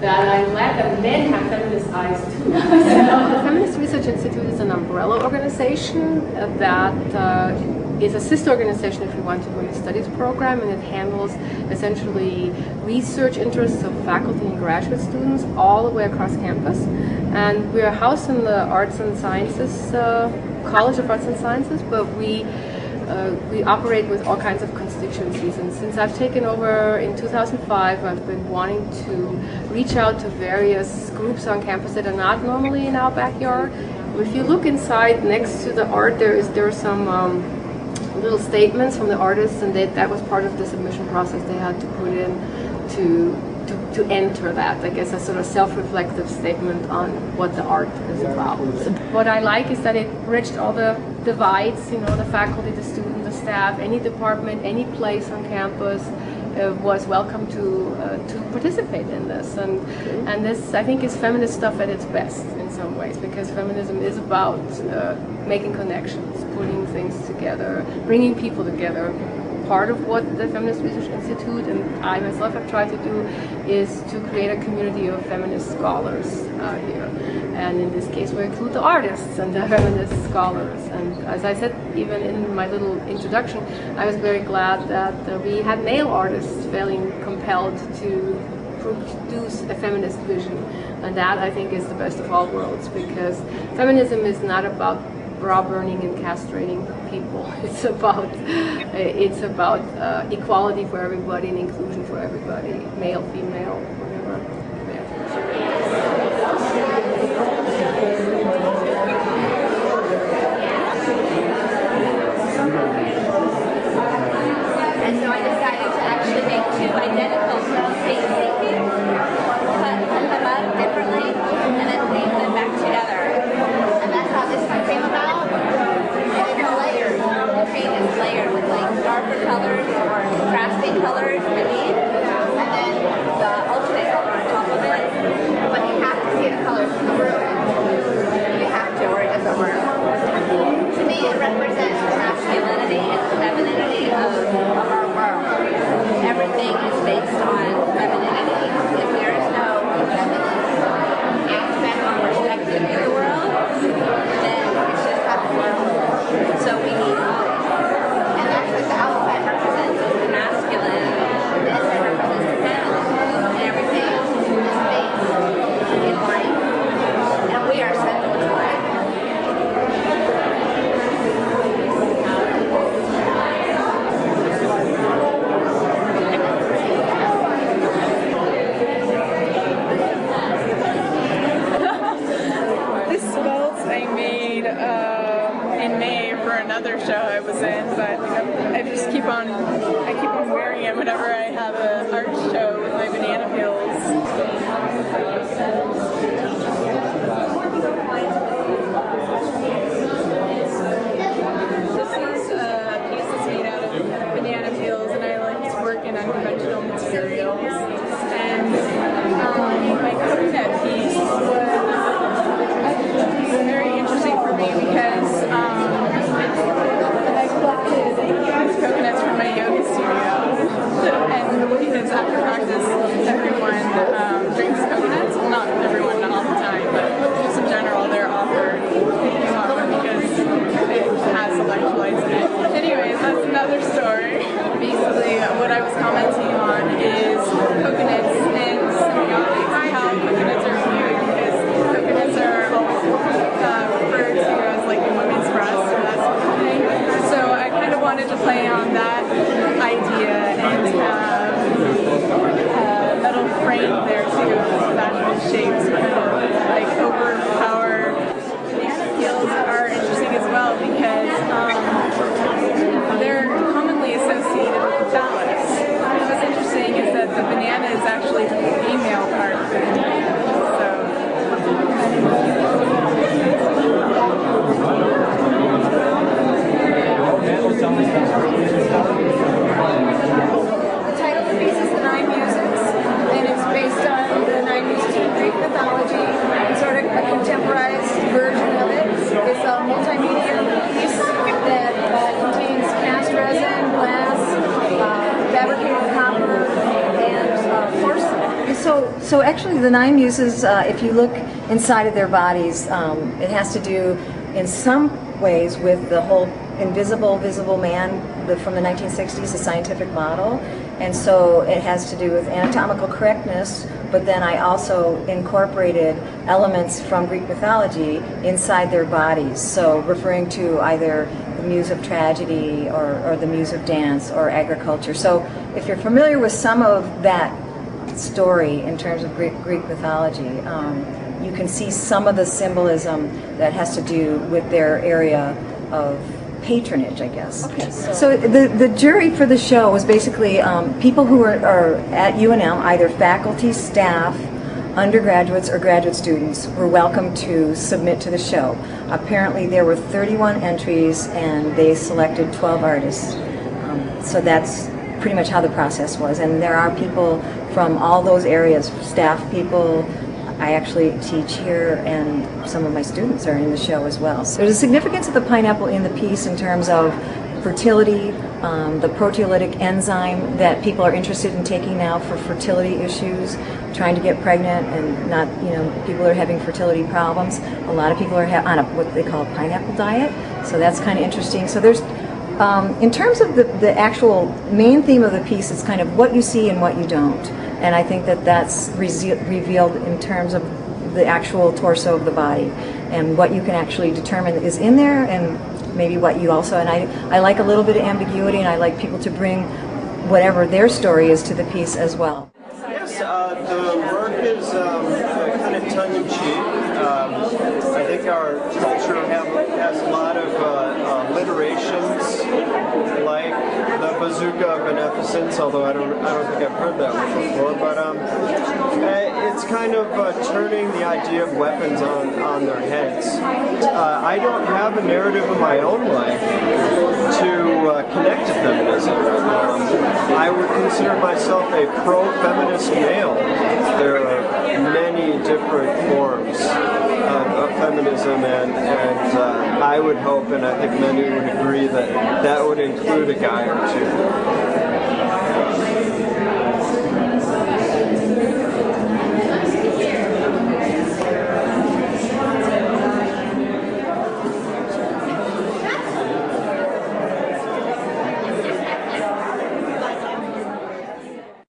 that I'm glad that men have feminist eyes too. The Feminist Research Institute is an umbrella organization that is a sister organization, if you want, to the Women's Studies program, and it handles essentially research interests of faculty and graduate students all the way across campus. And we're housed in the Arts and Sciences, College of Arts and Sciences, but we operate with all kinds of constituencies. And since I've taken over in 2005, I've been wanting to reach out to various groups on campus that are not normally in our backyard. If you look inside, next to the art, there are some little statements from the artists, and that was part of the submission process they had to put in to enter that, I guess, a sort of self-reflective statement on what the art is about. What I like is that it bridged all the divides, you know, the faculty, the student, the staff, any department, any place on campus was welcome to participate in this. And this, I think, is feminist stuff at its best in some ways, because feminism is about making connections, putting things together, bringing people together. Part of what the Feminist Research Institute and I myself have tried to do is to create a community of feminist scholars here. And in this case, we include the artists and the feminist scholars. And as I said, even in my little introduction, I was very glad that we had male artists feeling compelled to produce a feminist vision. And that, I think, is the best of all worlds, because feminism is not about bra burning and castrating people. It's about equality for everybody and inclusion for everybody, male, female, whatever. And so I decided to actually make two identical face paintings, cut them up differently, and then weave them back together. And that's how this one came about. And it's layered. The paint is layered with like darker colors or contrasting colors beneath, and then the alternate color on top of it. But you have to see the colors through it. You have to, or it doesn't work. To me, it represents the masculinity and femininity of our world. Everything is based on femininity. If there is no feminine aspect or perspective in the world, then it's just not the world. So we need both. And that's what the outside represents, is the masculine. The inside represents the feminine. And everything is based in light. And we are central to light. Another show I was in, but I keep on wearing it whenever I have an art show with my banana peels. This is a piece that's made out of banana peels, and I like to work in unconventional materials. And my coconut piece was very interesting for me because I collected coconuts from my yoga studio, and because after practice, everyone drinks coconuts. Well, not everyone, not all the time, but just in general, they're offered because it has electrolytes in it. Anyways, that's another story. Basically, what I was commenting on is coconuts and symbiotics, how coconuts are viewed, because coconuts are referred to as like a women's breast or that sort of thing. So I kind of wanted to play on that idea and have a metal frame there too, vaginal shapes, kind of like overpower. Banana peels are interesting as well because they're commonly associated with the phallus. What's interesting is that the banana is actually the female part of the banana. The title of the piece is The Nine Muses, and it's based on the Nine Muses of Greek mythology. It's sort of a contemporized version of it. It's a multimedia piece that contains cast resin, glass, fabricated copper, and porcelain. So actually the 9 muses, if you look inside of their bodies, it has to do in some ways with the whole invisible, visible man from the 1960s, the scientific model. And so it has to do with anatomical correctness, but then I also incorporated elements from Greek mythology inside their bodies. So referring to either the muse of tragedy or the muse of dance or agriculture. So if you're familiar with some of that story in terms of Greek mythology, you can see some of the symbolism that has to do with their area of patronage, I guess. Okay. So the jury for the show was basically people who are at UNM, either faculty, staff, undergraduates, or graduate students were welcome to submit to the show. Apparently there were 31 entries and they selected 12 artists. So that's pretty much how the process was. And there are people from all those areas, staff people. I actually teach here, and some of my students are in the show as well. So there's a significance of the pineapple in the piece in terms of fertility, the proteolytic enzyme that people are interested in taking now for fertility issues, trying to get pregnant, and not, people are having fertility problems. A lot of people are on what they call a pineapple diet, so that's kind of interesting. So there's, in terms of the actual main theme of the piece, it's kind of what you see and what you don't. And I think that that's revealed in terms of the actual torso of the body and what you can actually determine is in there, and maybe what you also, and I like a little bit of ambiguity, and I like people to bring whatever their story is to the piece as well. Yes, the work is kind of tongue-in-cheek. I think our culture has a lot of alliterations, like the bazooka of beneficence, although I don't think I've heard that one before, but it's kind of turning the idea of weapons on their heads. I don't have a narrative of my own life to connect to feminism. I would consider myself a pro-feminist male. There are many different forms of feminism, and I would hope, and I think many would agree, that that would include a guy or two.